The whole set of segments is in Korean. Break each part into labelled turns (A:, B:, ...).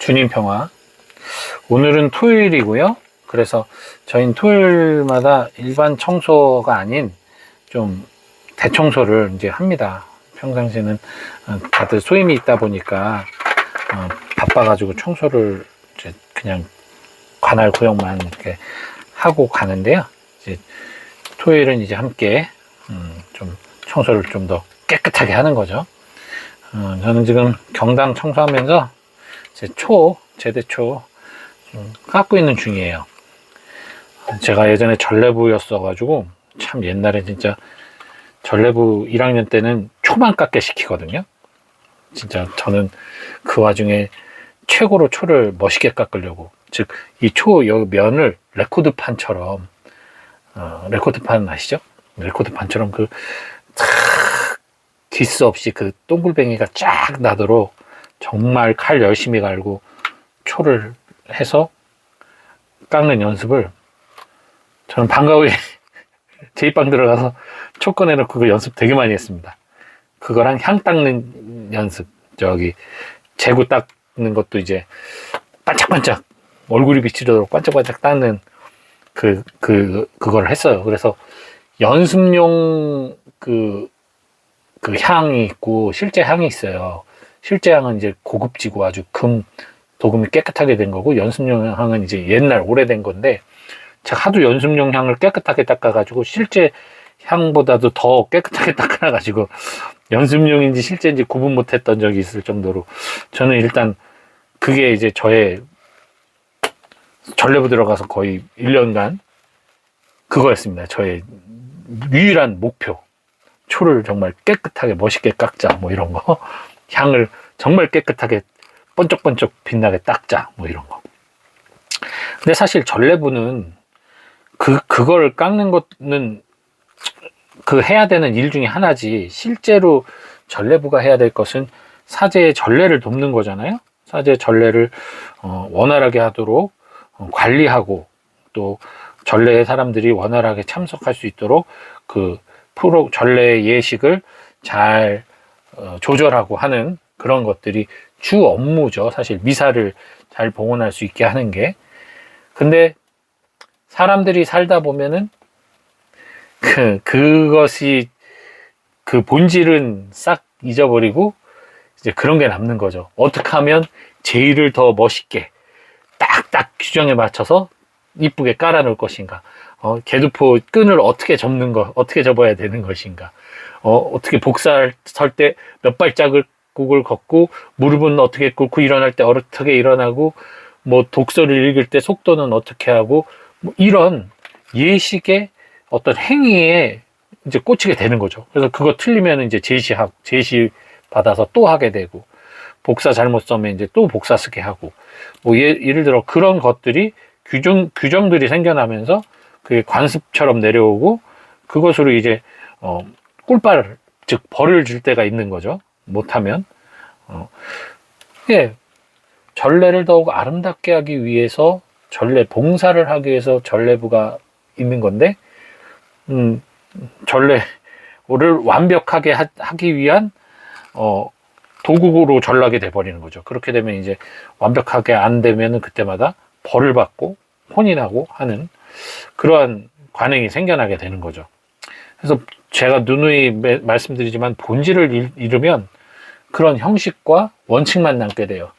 A: 주님 평화. 오늘은 토요일이고요. 그래서 저희는 토요일마다 일반 청소가 아닌 좀 대청소를 이제 합니다. 평상시에는 다들 소임이 있다 보니까 바빠가지고 청소를 이제 그냥 관할 구역만 이렇게 하고 가는데요. 이제 토요일은 이제 함께 좀 청소를 좀 더 깨끗하게 하는 거죠. 저는 지금 경당 청소하면서 제 제대초 좀 깎고 있는 중이에요. 제가 예전에 전례부였어 가지고 참 옛날에 진짜 전례부 1학년 때는 초만 깎게 시키거든요. 진짜 저는 그 와중에 최고로 초를 멋있게 깎으려고, 즉 이 여 면을 레코드판처럼, 레코드판 아시죠? 레코드판처럼 기스 없이 그 동글뱅이가 쫙 나도록 정말 칼 열심히 갈고 초를 해서 깎는 연습을, 저는 방과 후에 제2방 들어가서 초 꺼내놓고 그 연습 되게 많이 했습니다. 그거랑 향 닦는 연습, 저기 재구 닦는 것도 이제 반짝반짝 얼굴이 비치도록 반짝반짝 닦는 그걸 했어요. 그래서 연습용 그 향이 있고 실제 향이 있어요. 실제 향은 이제 고급지고 아주 도금이 깨끗하게 된 거고, 연습용 향은 이제 옛날 오래된 건데, 제가 하도 연습용 향을 깨끗하게 닦아가지고 실제 향보다도 더 깨끗하게 닦아가지고 연습용인지 실제인지 구분 못했던 적이 있을 정도로, 저는 일단 그게 이제 저의 전례부 들어가서 거의 1년간 그거였습니다. 저의 유일한 목표. 초를 정말 깨끗하게 멋있게 깎자, 뭐 이런 거. 향을 정말 깨끗하게 번쩍번쩍 빛나게 닦자, 뭐 이런 거. 근데 사실 전례부는 그걸 깎는 거는 해야 되는 일 중에 하나지, 실제로 전례부가 해야 될 것은 사제의 전례를 돕는 거잖아요. 사제의 전례를 원활하게 하도록 관리하고, 또 전례의 사람들이 원활하게 참석할 수 있도록 전례 예식을 잘 조절하고 하는 그런 것들이 주 업무죠. 사실 미사를 잘 봉헌할 수 있게 하는 게. 근데 사람들이 살다 보면은 그것이 그 본질은 싹 잊어버리고 이제 그런 게 남는 거죠. 어떻게 하면 제일을 더 멋있게 딱딱 규정에 맞춰서 이쁘게 깔아 놓을 것인가, 개두포 끈을 어떻게 접어야 되는 것인가, 어떻게 복사할 설 때 몇 발짝을 걷고, 무릎은 어떻게 꿇고, 일어날 때 어떻게 일어나고, 뭐 독서를 읽을 때 속도는 어떻게 하고, 뭐 이런 예식의 어떤 행위에 이제 꽂히게 되는 거죠. 그래서 그거 틀리면 이제 제시 받아서 또 하게 되고, 복사 잘못 써면 이제 또 복사 쓰게 하고, 뭐 예를 들어 그런 것들이 규정들이 생겨나면서 그게 관습처럼 내려오고, 그것으로 이제 꿀빨, 즉 벌을 줄 때가 있는 거죠. 못하면. 예, 전례를 더욱 아름답게 하기 위해서, 전례 봉사를 하기 위해서 전례부가 있는 건데, 전례를 완벽하게 하기 위한 도구로 전락이 돼버리는 거죠. 그렇게 되면 이제 완벽하게 안 되면은 그때마다 벌을 받고 혼이 나고 하는 그러한 관행이 생겨나게 되는 거죠. 그래서 제가 누누이 말씀드리지만, 본질을 잃으면 그런 형식과 원칙만 남게 돼요.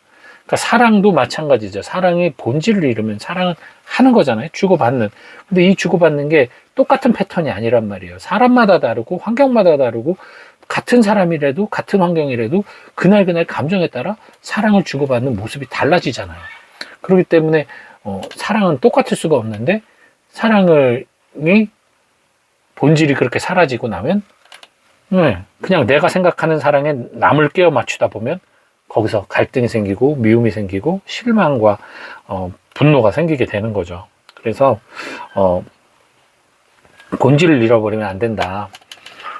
A: 그러니까 사랑도 마찬가지죠. 사랑의 본질을 잃으면, 사랑은 하는 거잖아요. 주고받는. 근데 이 주고받는 게 똑같은 패턴이 아니란 말이에요. 사람마다 다르고 환경마다 다르고, 같은 사람이라도 같은 환경이라도 그날 감정에 따라 사랑을 주고받는 모습이 달라지잖아요. 그렇기 때문에 사랑은 똑같을 수가 없는데, 사랑이 본질이 그렇게 사라지고 나면, 그냥 내가 생각하는 사랑에 남을 끼워 맞추다 보면 거기서 갈등이 생기고 미움이 생기고 실망과 분노가 생기게 되는 거죠. 그래서 본질을 잃어버리면 안 된다.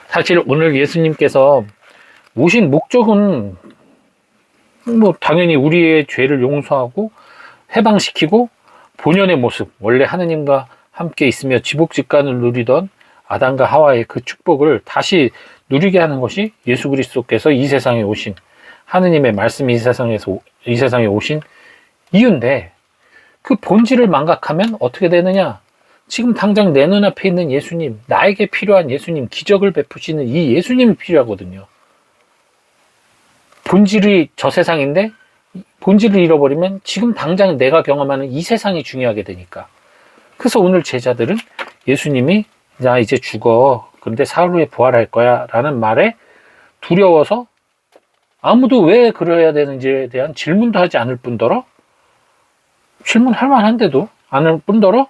A: 사실 오늘 예수님께서 오신 목적은 뭐 당연히 우리의 죄를 용서하고 해방시키고, 본연의 모습, 원래 하느님과 함께 있으며 지복직간을 누리던 아담과 하와의 그 축복을 다시 누리게 하는 것이 예수 그리스도께서 이 세상에 오신, 하느님의 말씀이 이 세상에 오신 이유인데 그 본질을 망각하면 어떻게 되느냐? 지금 당장 내 눈앞에 있는 예수님, 나에게 필요한 예수님, 기적을 베푸시는 이 예수님이 필요하거든요. 본질이 저 세상인데 본질을 잃어버리면 지금 당장 내가 경험하는 이 세상이 중요하게 되니까. 그래서 오늘 제자들은 예수님이 나 이제 죽어. 그런데 사흘 후에 부활할 거야. 라는 말에 두려워서 아무도 왜 그래야 되는지에 대한 질문도 하지 않을 뿐더러 질문할 만한데도 않을 뿐더러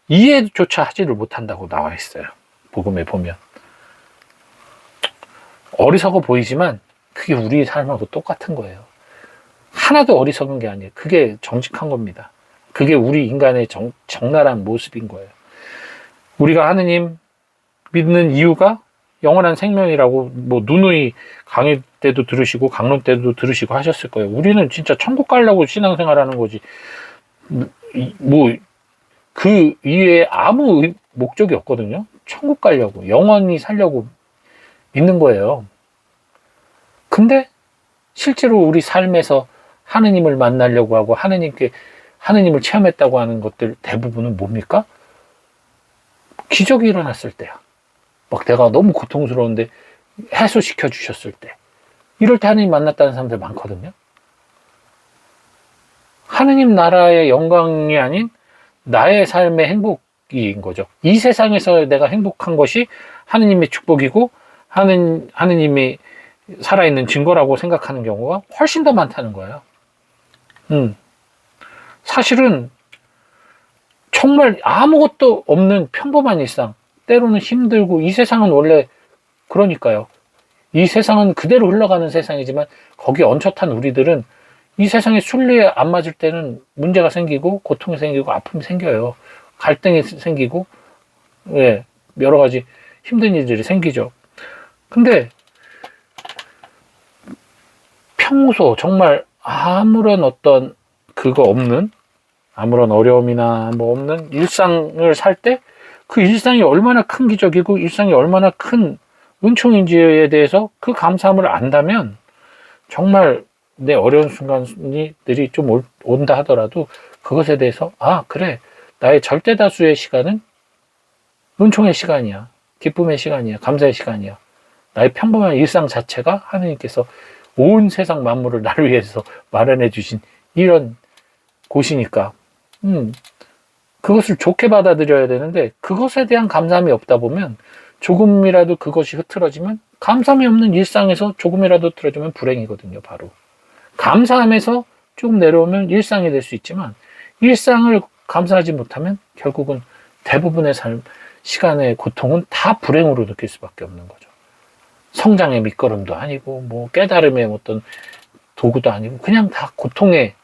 A: 이해조차 하지를 못한다고 나와 있어요. 복음에 보면. 어리석어 보이지만 그게 우리 삶하고 똑같은 거예요. 하나도 어리석은 게 아니에요. 그게 정직한 겁니다. 그게 우리 인간의 적나라한 모습인 거예요. 우리가 하느님 믿는 이유가 영원한 생명이라고 뭐 누누이 강의 때도 들으시고 강론 때도 들으시고 하셨을 거예요. 우리는 진짜 천국 가려고 신앙생활하는 거지. 뭐 그 이외에 아무 목적이 없거든요. 천국 가려고 영원히 살려고 믿는 거예요. 근데 실제로 우리 삶에서 하느님을 만나려고 하고 하느님을 체험했다고 하는 것들 대부분은 뭡니까? 기적이 일어났을 때야. 막 내가 너무 고통스러운데 해소시켜 주셨을 때. 이럴 때 하느님 만났다는 사람들 많거든요. 하느님 나라의 영광이 아닌 나의 삶의 행복인 거죠. 이 세상에서 내가 행복한 것이 하느님의 축복이고 하느님이 살아있는 증거라고 생각하는 경우가 훨씬 더 많다는 거예요. 사실은 정말 아무것도 없는 평범한 일상, 때로는 힘들고 이 세상은 원래 그러니까요. 이 세상은 그대로 흘러가는 세상이지만 거기에 얹혀탄 우리들은 이 세상에 순리에 안 맞을 때는 문제가 생기고 고통이 생기고 아픔이 생겨요. 갈등이 생기고 예, 여러 가지 힘든 일들이 생기죠. 근데 평소 정말 아무런 어떤 그거 없는 아무런 어려움이나 뭐 없는 일상을 살 때 그 일상이 얼마나 큰 기적이고 일상이 얼마나 큰 은총인지에 대해서 그 감사함을 안다면 정말 내 어려운 순간들이 좀 온다 하더라도 그것에 대해서 아 그래 나의 절대 다수의 시간은 은총의 시간이야, 기쁨의 시간이야, 감사의 시간이야. 나의 평범한 일상 자체가 하느님께서 온 세상 만물을 나를 위해서 마련해 주신 이런 곳이니까 그것을 좋게 받아들여야 되는데 그것에 대한 감사함이 없다 보면 조금이라도 그것이 흐트러지면 감사함이 없는 일상에서 조금이라도 흐트러지면 불행이거든요. 바로 감사함에서 조금 내려오면 일상이 될 수 있지만 일상을 감사하지 못하면 결국은 대부분의 시간의 고통은 다 불행으로 느낄 수밖에 없는 거죠. 성장의 밑거름도 아니고 뭐 깨달음의 어떤 도구도 아니고 그냥 다 고통의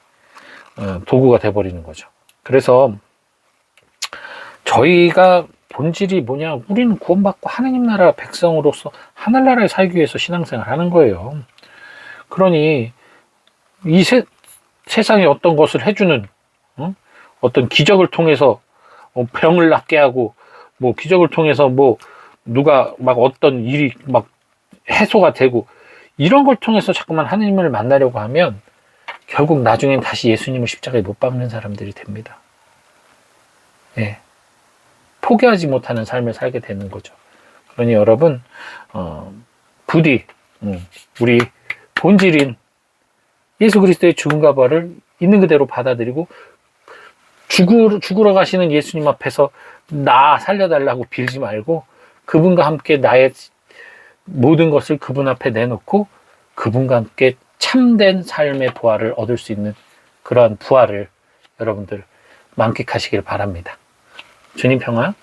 A: 도구가 돼버리는 거죠. 그래서 저희가 본질이 뭐냐, 우리는 구원받고 하느님 나라 백성으로서 하늘나라에 살기 위해서 신앙생활 하는 거예요. 그러니 이 세상에 어떤 것을 해주는 어떤 기적을 통해서 병을 낫게 하고 뭐 기적을 통해서 뭐 누가 막 어떤 일이 막 해소가 되고 이런 걸 통해서 자꾸만 하느님을 만나려고 하면 결국 나중엔 다시 예수님을 십자가에 못 박는 사람들이 됩니다. 예. 포기하지 못하는 삶을 살게 되는 거죠. 그러니 여러분 부디 우리 본질인 예수 그리스도의 죽음과 부활을 있는 그대로 받아들이고 죽으러 가시는 예수님 앞에서 나 살려달라고 빌지 말고 그분과 함께 나의 모든 것을 그분 앞에 내놓고 그분과 함께 참된 삶의 부활을 얻을 수 있는 그러한 부활을 여러분들 만끽하시길 바랍니다. 주님 평화.